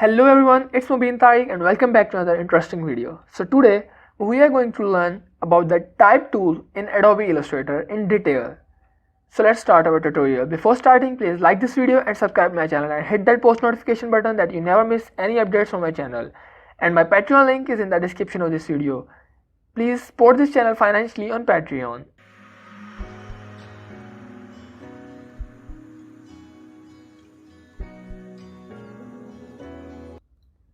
Hello everyone, it's Mubeen Tariq and welcome back to another interesting video. So today we are going to learn about the type tool in Adobe Illustrator in detail. So let's start our tutorial. Before starting, please like this video and subscribe my channel and hit that post notification button that you never miss any updates from my channel. And my Patreon link is in the description of this video. Please support this channel financially on Patreon.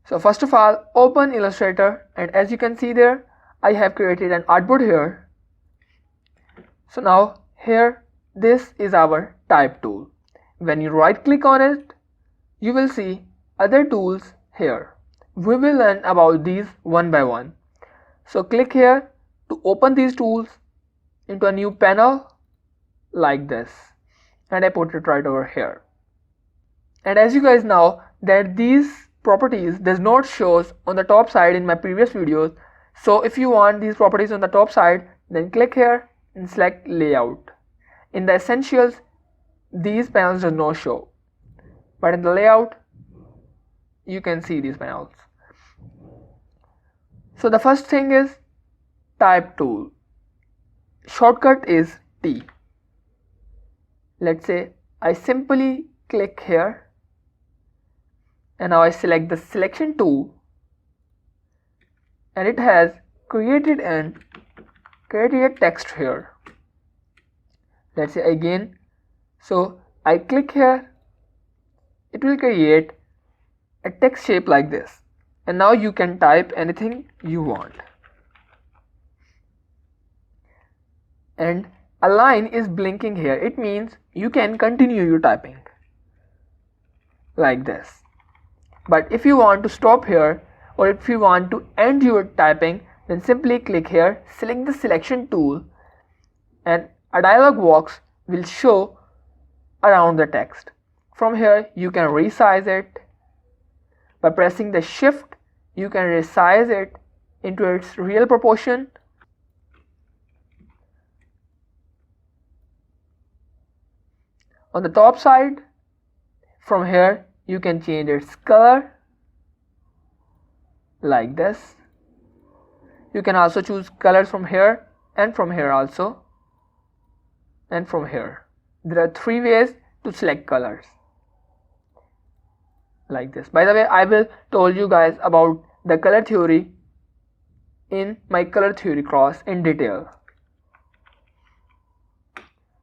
So first of all, open Illustrator, and as you can see there, I have created an artboard here. So now here, this is our type tool. When you right click on it, you will see other tools here. We will learn about these one by one. So click here to open these tools into a new panel like this, and I put it right over here. And as you guys know that these properties does not shows on the top side in my previous videos, so if you want these properties on the top side, then click here and select layout. In the essentials, these panels does not show, but in the layout you can see these panels. So the first thing is type tool. Shortcut is T. Let's say I simply click here, and now I select the selection tool, and it has created a text here. Let's say again, so I click here, it will create a text shape like this, and now you can type anything you want. And a line is blinking here, it means you can continue your typing like this. But if you want to stop here, or if you want to end your typing, then simply click here, select the selection tool, and a dialog box will show around the text. From here you can resize it. By pressing the shift, you can resize it into its real proportion. On the top side, from here you can change its color like this. You can also choose colors from here and from here also, and from here. There are three ways to select colors like this. By the way, I will told you guys about the color theory in my color theory class in detail.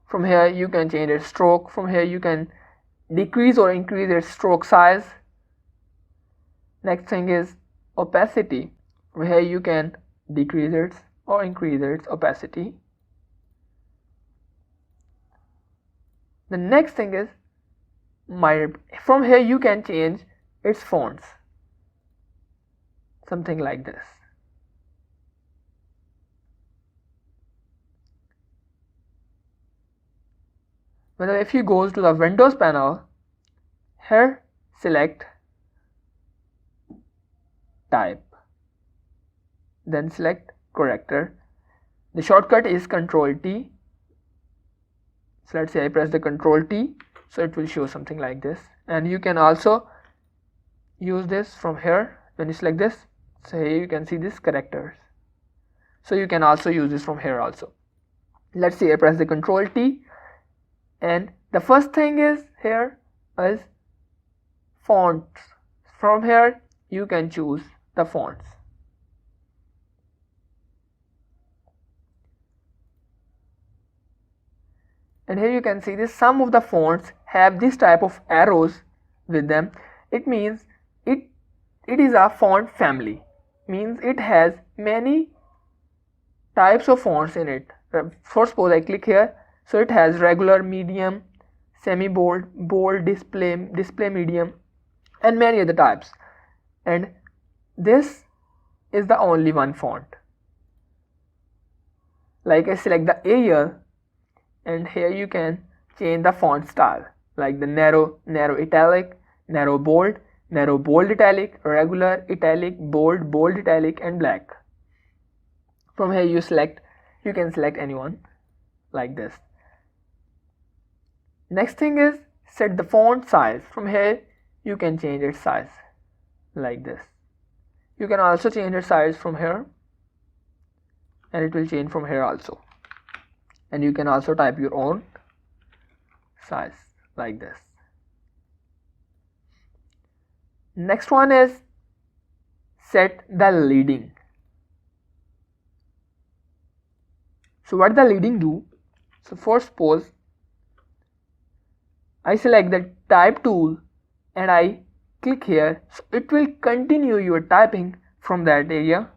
From here you can change its stroke. From here you can decrease or increase its stroke size. Next thing is opacity. From here you can decrease its or increase its opacity. The next thing is from here you can change its fonts, something like this. But if you go to the Windows panel, here select type, then select corrector. The shortcut is Ctrl T. So let's say I press the Ctrl T, so it will show something like this. And you can also use this from here. When you select this, so here you can see these characters, so you can also use this from here also. Let's say I press the Ctrl T, and the first thing is here is fonts. From here you can choose the fonts. And here you can see this, some of the fonts have this type of arrows with them. It means it is a font family, means it has many types of fonts in it. For suppose I click here, so it has regular, medium, semi-bold, bold, display medium, and many other types. And this is the only one font. Like I select the Arial, and here you can change the font style, like the narrow italic, narrow bold italic, regular, italic, bold italic, and black. From here you can select anyone like this. Next thing is set the font size. From here you can change its size. like this. You can also change its size from here, and it will change from here also. And you can also type your own size like this. Next one is set the leading. So what the leading do? So for suppose I select the type tool and I click here, so it will continue your typing from that area,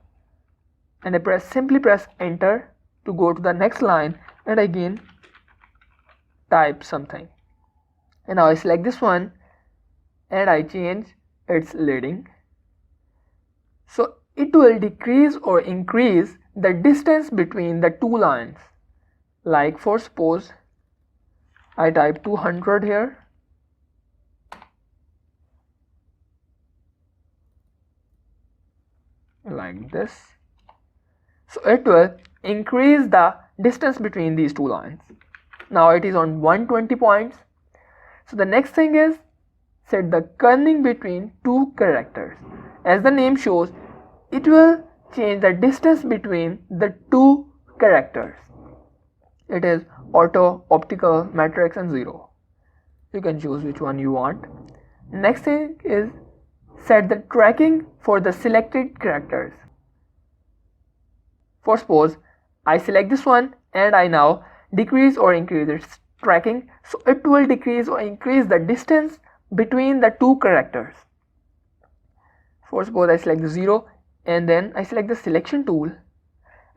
and I simply press enter to go to the next line and again type something. And now I select this one and I change its leading. So it will decrease or increase the distance between the two lines. Like for suppose I type 200 here, like this. So it will increase the distance between these two lines. Now it is on 120 points. So the next thing is set the kerning between two characters. As the name shows, it will change the distance between the two characters. It is auto, optical, matrix and zero. You can choose which one you want. Next thing is set the tracking for the selected characters. For suppose I select this one and I now decrease or increase its tracking, so it will decrease or increase the distance between the two characters. For suppose I select the 0 and then I select the selection tool,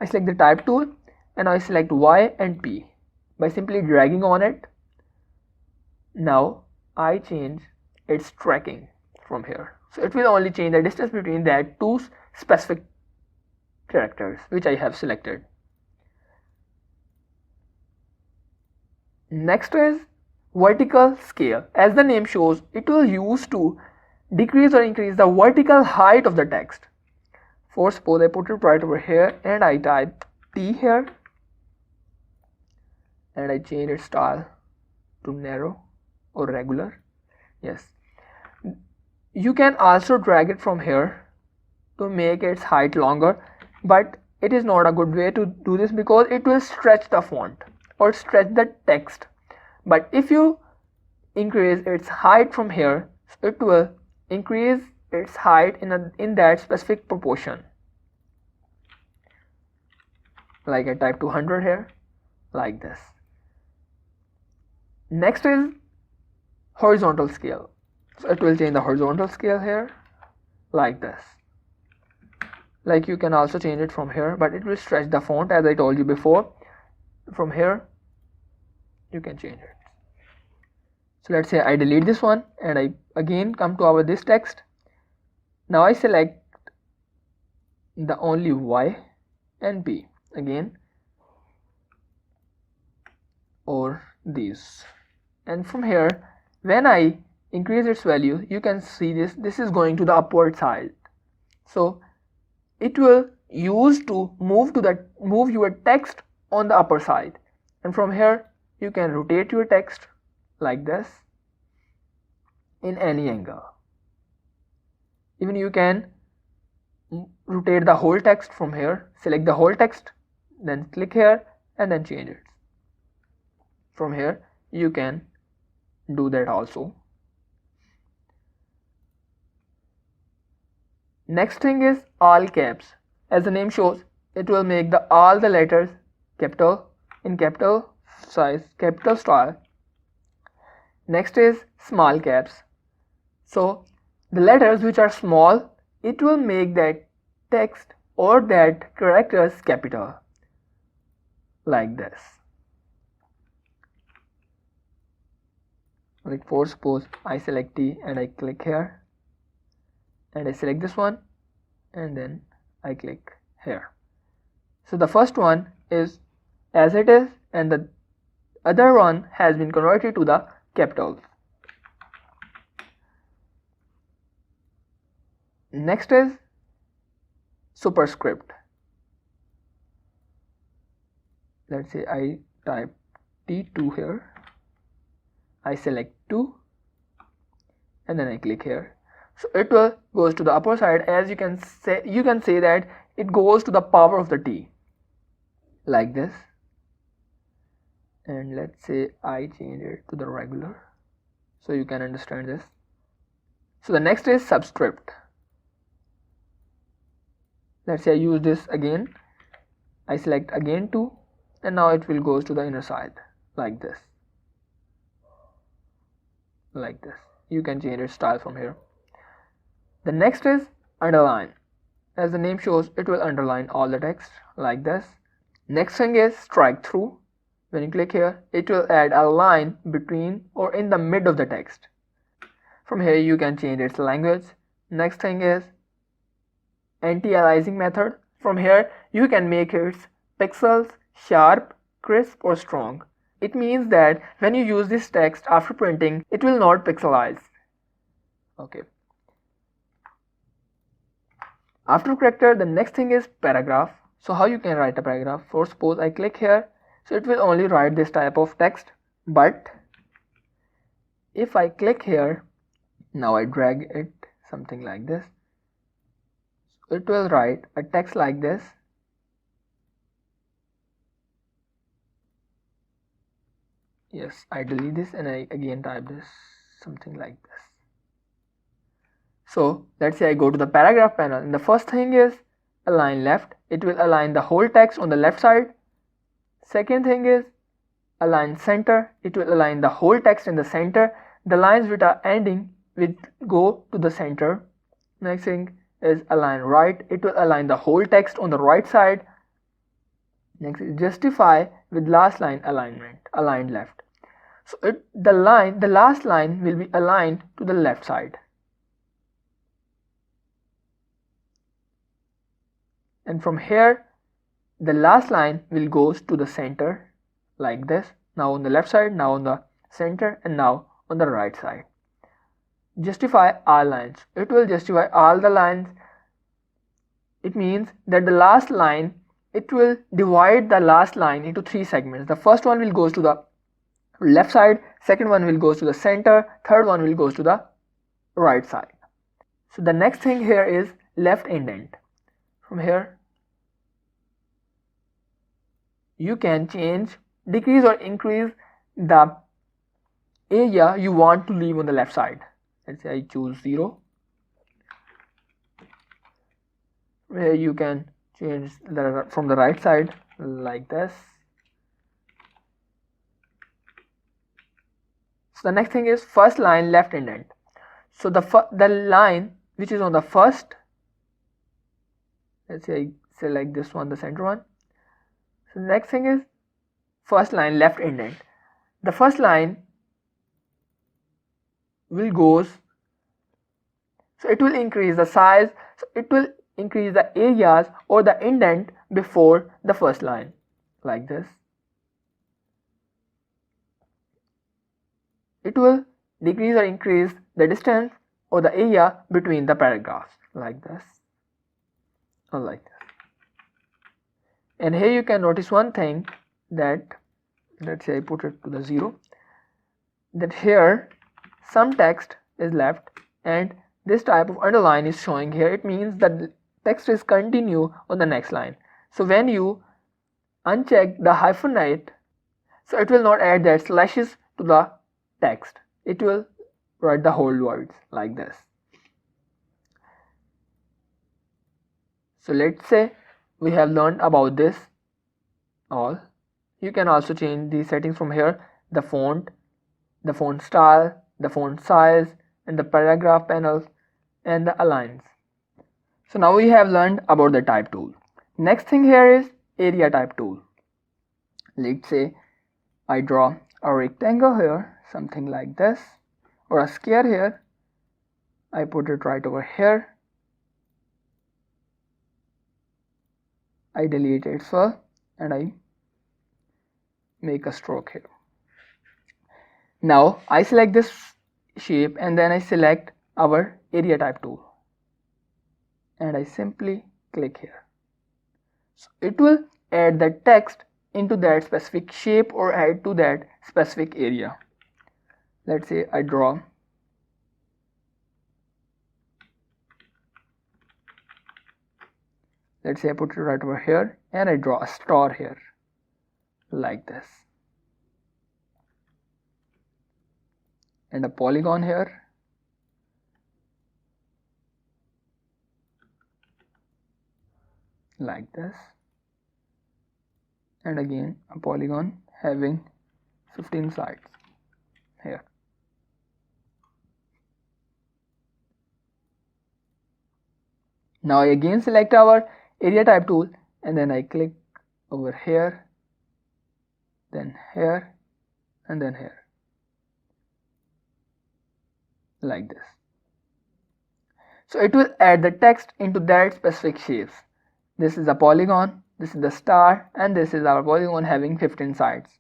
I select the type tool and I select Y and P by simply dragging on it. Now I change its tracking from here, so it will only change the distance between that two specific characters which I have selected. Next is vertical scale. As the name shows, it will use to decrease or increase the vertical height of the text. For suppose I put it right over here and I type T here and I change its style to narrow or regular. Yes, you can also drag it from here to make its height longer, but it is not a good way to do this because it will stretch the font or stretch the text. But if you increase its height from here, it will increase its height in that specific proportion. Like I type 200 here, like this. Next is horizontal scale. So it will change the horizontal scale here, like this. Like you can also change it from here, but it will stretch the font as I told you before. From here you can change it. So let's say I delete this one and I again come to this text. Now I select the only Y and P again, or these, and from here when I increase its value, you can see this is going to the upward side. So it will use to move your text on the upper side, and from here you can rotate your text like this in any angle. Even you can rotate the whole text from here. Select the whole text, then click here and then change it. From here you can do that also. Next thing is all caps. As the name shows, it will make all the letters capital in capital size, capital style. Next is small caps. So the letters which are small, it will make that text or that characters capital, like this. Like for suppose I select T and I click here and I select this one and then I click here. So the first one is as it is and the other one has been converted to the capitals. Next is superscript. Let's say I type T2 here, I select 2 and then I click here. So it will goes to the upper side. As you can say that it goes to the power of the t, like this. And let's say I change it to the regular so you can understand this. So the next is subscript. Let's say I use this again. I select again 2, and now it will goes to the inner side, like this. Like this. You can change its style from here. The next is underline. As the name shows, it will underline all the text like this. Next thing is strike through. When you click here, it will add a line between or in the mid of the text. From here you can change its language. Next thing is anti-aliasing method. From here you can make its pixels sharp, crisp or strong. It means that when you use this text after printing, it will not pixelize. Okay. After character, the next thing is paragraph. So how you can write a paragraph? For suppose I click here, so it will only write this type of text. But if I click here, now I drag it something like this, it will write a text like this. Yes, I delete this and I again type this something like this. So let's say I go to the paragraph panel, and the first thing is align left. It will align the whole text on the left side. Second thing is align center. It will align the whole text in the center. The lines which are ending will go to the center. Next thing is align right. It will align the whole text on the right side. Next is justify with last line alignment, aligned left. So the last line will be aligned to the left side. And from here, the last line will goes to the center like this. Now on the left side, now on the center, and now on the right side. Justify all lines. It will justify all the lines. It means that the last line, it will divide the last line into 3 segments. The first one will goes to the left side, second one will goes to the center, third one will goes to the right side. So the next thing here is left indent. From here you can change, decrease or increase the area you want to leave on the left side. Let's say I choose 0. Where you can change from the right side like this. So the next thing is first line left indent. So the line which is on the first, let's say I select this one, the center one. So the next thing is first line left indent. The first line will goes, so it will increase the size, so it will increase the areas or the indent before the first line like this. It will decrease or increase the distance or the area between the paragraphs like this or like this. And here you can notice one thing, that let's say I put it to the 0, that here some text is left and this type of underline is showing here. It means that the text is continue on the next line. So when you uncheck the hyphenate, so it will not add that slashes to the text. It will write the whole words like this. So let's say we have learned about this all. You can also change the settings from here, the font style, the font size, and the paragraph panels and the aligns. So now we have learned about the type tool. Next thing here is area type tool. Let's say I draw a rectangle here, something like this, or a square here. I put it right over here. I delete it first and I make a stroke here. Now I select this shape and then I select our area type tool and I simply click here. So it will add the text into that specific shape or add to that specific area. Let's say I draw Let's say I put it right over here and I draw a star here like this, and a polygon here, like this, and again a polygon having 15 sides here. Now I again select our area type tool and then I click over here, then here, and then here, like this. So it will add the text into that specific shapes. This is a polygon, this is the star, and this is our polygon having 15 sides.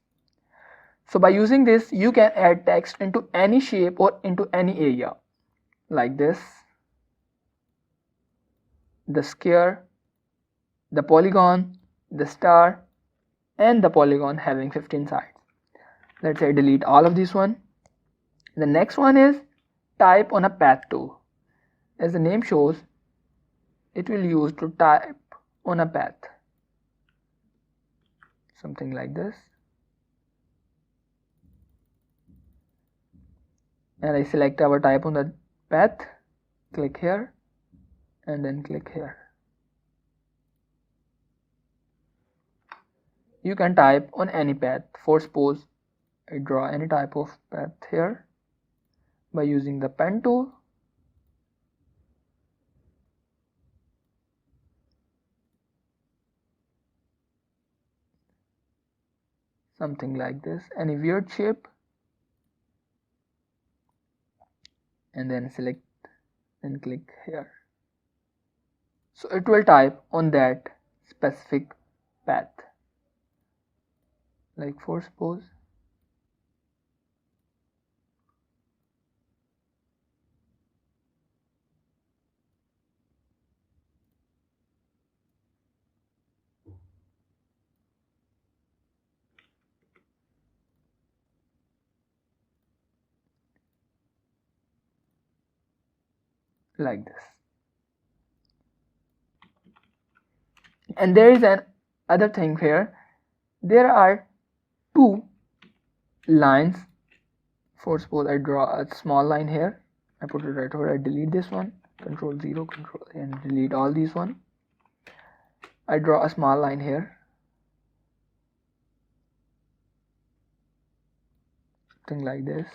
So by using this, you can add text into any shape or into any area, like this, the square, the polygon, the star, and the polygon having 15 sides. Let's say I delete all of this one. The next one is type on a path tool. As the name shows, it will use to type on a path, something like this, and I select our type on the path, click here, and then click here. You can type on any path. For suppose I draw any type of path here by using the pen tool. Something like this, any weird shape, and then select and click here. So it will type on that specific path. Like for suppose like this. And there is an other thing here. There are two lines. For suppose I draw a small line here, I put it right over, I delete this one, Control 0, Control A, and delete all these one. I draw a small line here, something like this,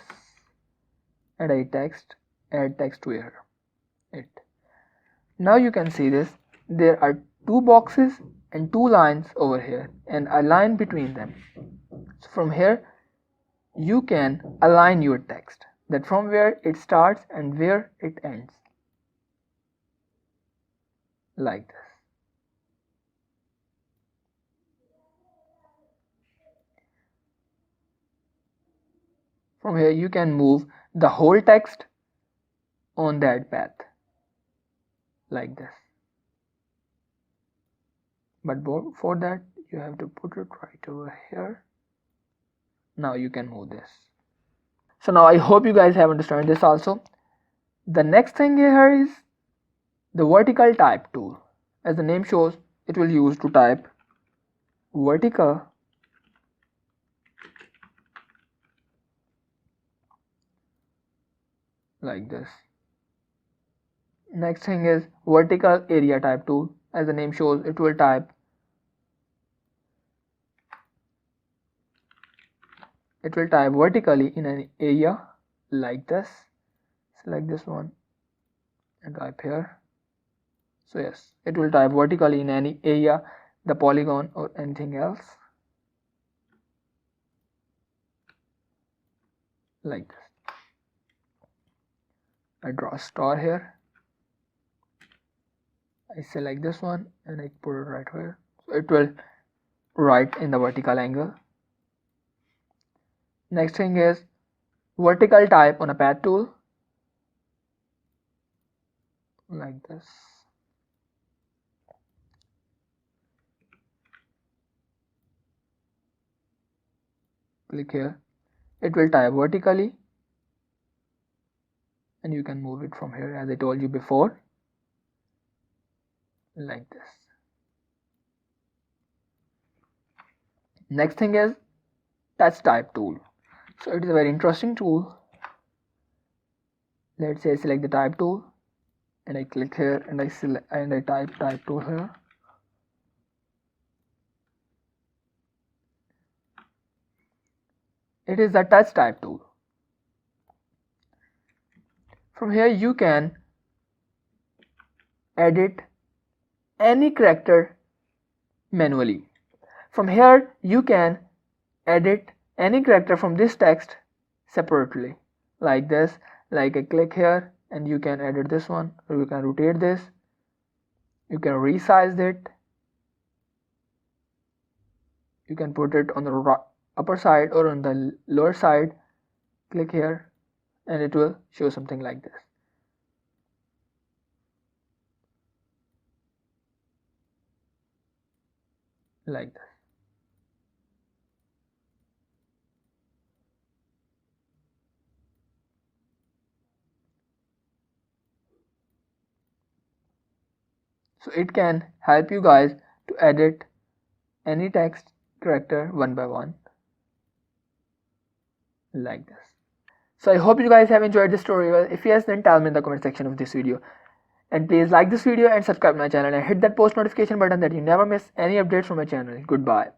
and I add text to here. Now you can see this, there are two boxes and two lines over here and a line between them. So from here you can align your text, that from where it starts and where it ends, like this. From here you can move the whole text on that path, like this. But for that you have to put it right over here. Now you can move this. So now I hope you guys have understood this also. The next thing here is the vertical type tool. As the name shows, it will use to type vertical like this. Next thing is vertical area type tool. As the name shows, it will type vertically in an area like this. Select this one and type here. So yes, it will type vertically in any area, the polygon or anything else, like this. I draw a star here, I select this one and I put it right here, so it will write in the vertical angle. Next thing is vertical type on a path tool, like this. Click here, it will type vertically and you can move it from here as I told you before, like this. Next thing is touch type tool. So it is a very interesting tool. Let's say I select the type tool and I click here and I type type tool here. It is the touch type tool. From here you can edit any character manually. From here you can edit any character from this text separately, like this. Like I click here and you can edit this one, or you can rotate this, you can resize it, you can put it on the upper side or on the lower side. Click here and it will show something like this. Like this. So it can help you guys to edit any text character one by one, like this. So I hope you guys have enjoyed this tutorial. If yes, then tell me in the comment section of this video. And please like this video and subscribe my channel and hit that post notification button that you never miss any updates from my channel. Goodbye.